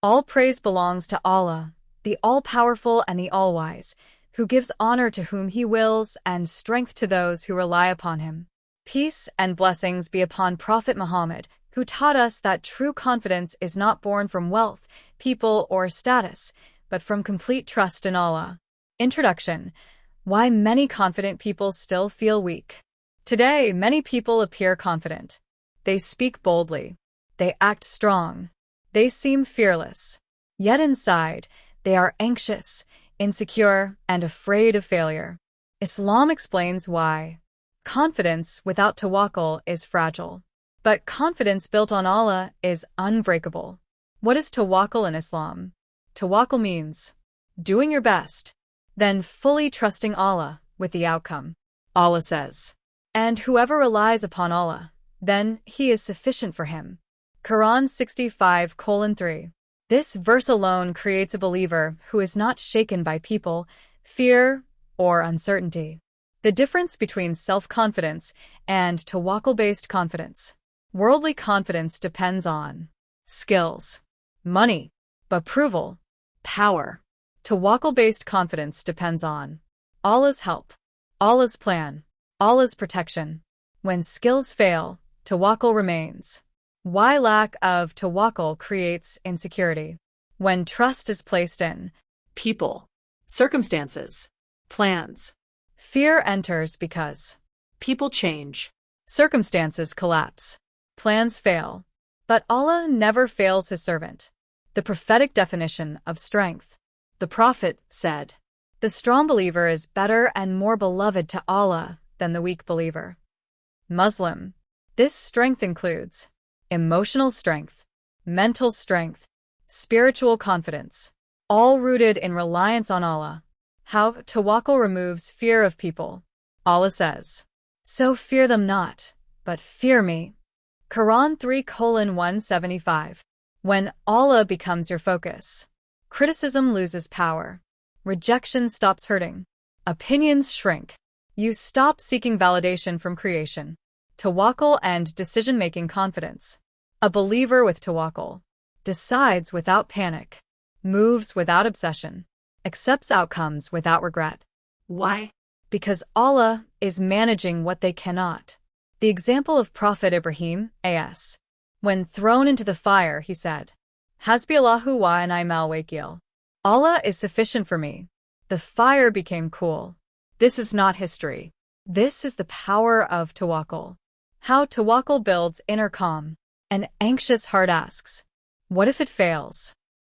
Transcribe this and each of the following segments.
All praise belongs to Allah, the all-powerful and the all-wise, who gives honor to whom He wills and strength to those who rely upon Him. Peace and blessings be upon Prophet Muhammad, who taught us that true confidence is not born from wealth, people, or status, but from complete trust in Allah. Introduction. Why many confident people still feel weak. Today, many people appear confident. They speak boldly. They act strong. They seem fearless. Yet inside, they are anxious, insecure, and afraid of failure. Islam explains why. Confidence without tawakkul is fragile. But confidence built on Allah is unbreakable. What is tawakkul in Islam? Tawakkul means doing your best, then fully trusting Allah with the outcome. Allah says, "And whoever relies upon Allah, then He is sufficient for him." Qur'an 65:3. This verse alone creates a believer who is not shaken by people, fear, or uncertainty. The difference between self-confidence and tawakkul-based confidence. Worldly confidence depends on skills, money, approval, power. Tawakkul-based confidence depends on Allah's help, Allah's plan, Allah's protection. When skills fail, tawakkul remains. Why lack of tawakkul creates insecurity? When trust is placed in people, circumstances, plans, fear enters because people change, circumstances collapse, plans fail. But Allah never fails His servant. The prophetic definition of strength. The Prophet said, "The strong believer is better and more beloved to Allah than the weak believer." Muslim. This strength includes emotional strength, mental strength, spiritual confidence, all rooted in reliance on Allah. How tawakkul removes fear of people. Allah says, "So fear them not, but fear me." Quran 3:175. When Allah becomes your focus, criticism loses power, rejection stops hurting, opinions shrink. You stop seeking validation from creation. Tawakkul and decision-making confidence. A believer with tawakkul decides without panic, moves without obsession, accepts outcomes without regret. Why? Because Allah is managing what they cannot. The example of Prophet Ibrahim, a.s. When thrown into the fire, he said, "Hasbi Allahu wa ni'mal wakeel." Allah is sufficient for me. The fire became cool. This is not history. This is the power of tawakkul. How tawakkul builds inner calm. An anxious heart asks, "What if it fails?"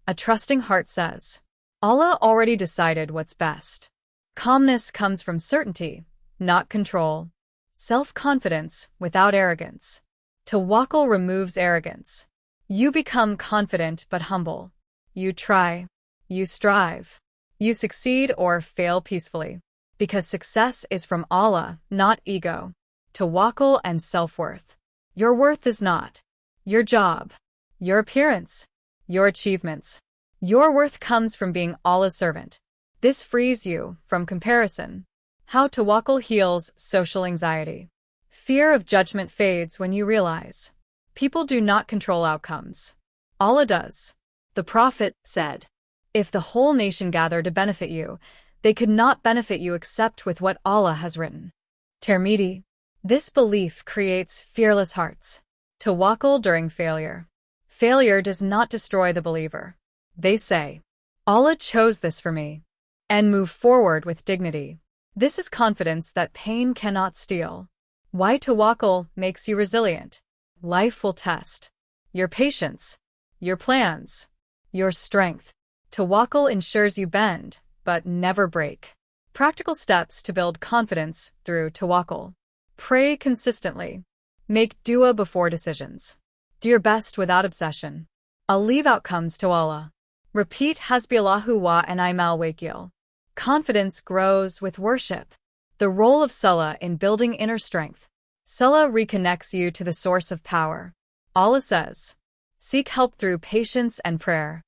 A trusting heart says, "Allah already decided what's best." Calmness comes from certainty, not control. Self-confidence without arrogance. Tawakkul removes arrogance. You become confident but humble. You try. You strive. You succeed or fail peacefully. Because success is from Allah, not ego. Tawakkul and self-worth. Your worth is not your job, your appearance, your achievements. Your worth comes from being Allah's servant. This frees you from comparison. How tawakkul heals social anxiety. Fear of judgment fades when you realize people do not control outcomes. Allah does. The Prophet said, "If the whole nation gathered to benefit you, they could not benefit you except with what Allah has written." Tirmidhi. This belief creates fearless hearts. Tawakkul during failure. Failure does not destroy the believer. They say, "Allah chose this for me," and move forward with dignity. This is confidence that pain cannot steal. Why tawakkul makes you resilient. Life will test your patience, your plans, your strength. Tawakkul ensures you bend, but never break. Practical steps to build confidence through tawakkul. Pray consistently. Make dua before decisions. Do your best without obsession. I'll leave outcomes to Allah. Repeat Hasbi Allahu wa ni'mal wakeel. Confidence grows with worship. The role of salah in building inner strength. Salah reconnects you to the source of power. Allah says, "Seek help through patience and prayer."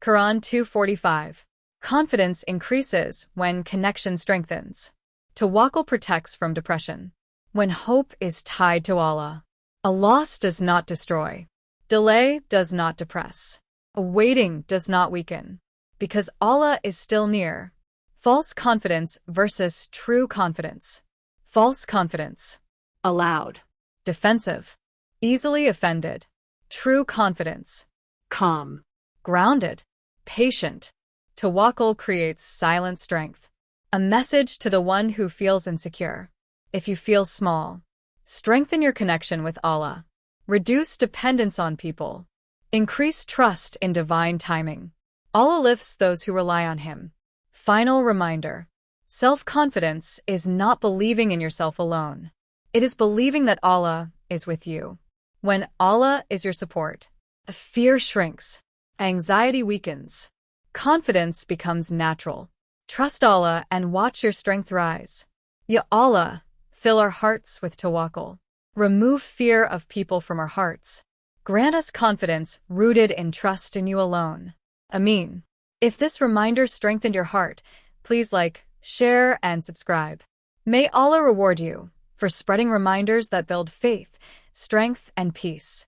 Quran 2:45. Confidence increases when connection strengthens. Tawakkul protects from depression. When hope is tied to Allah. A loss does not destroy. Delay does not depress. Waiting does not weaken, because Allah is still near. False confidence versus true confidence. False confidence. Allowed. Defensive. Easily offended. True confidence. Calm. Grounded. Patient. Tawakkul creates silent strength. A message to the one who feels insecure. If you feel small, strengthen your connection with Allah. Reduce dependence on people. Increase trust in divine timing. Allah lifts those who rely on Him. Final reminder. Self-confidence is not believing in yourself alone. It is believing that Allah is with you. When Allah is your support, fear shrinks, anxiety weakens, confidence becomes natural. Trust Allah and watch your strength rise. Ya Allah, fill our hearts with tawakkul. Remove fear of people from our hearts. Grant us confidence rooted in trust in you alone. Ameen. If this reminder strengthened your heart, please like, share, and subscribe. May Allah reward you for spreading reminders that build faith, strength, and peace.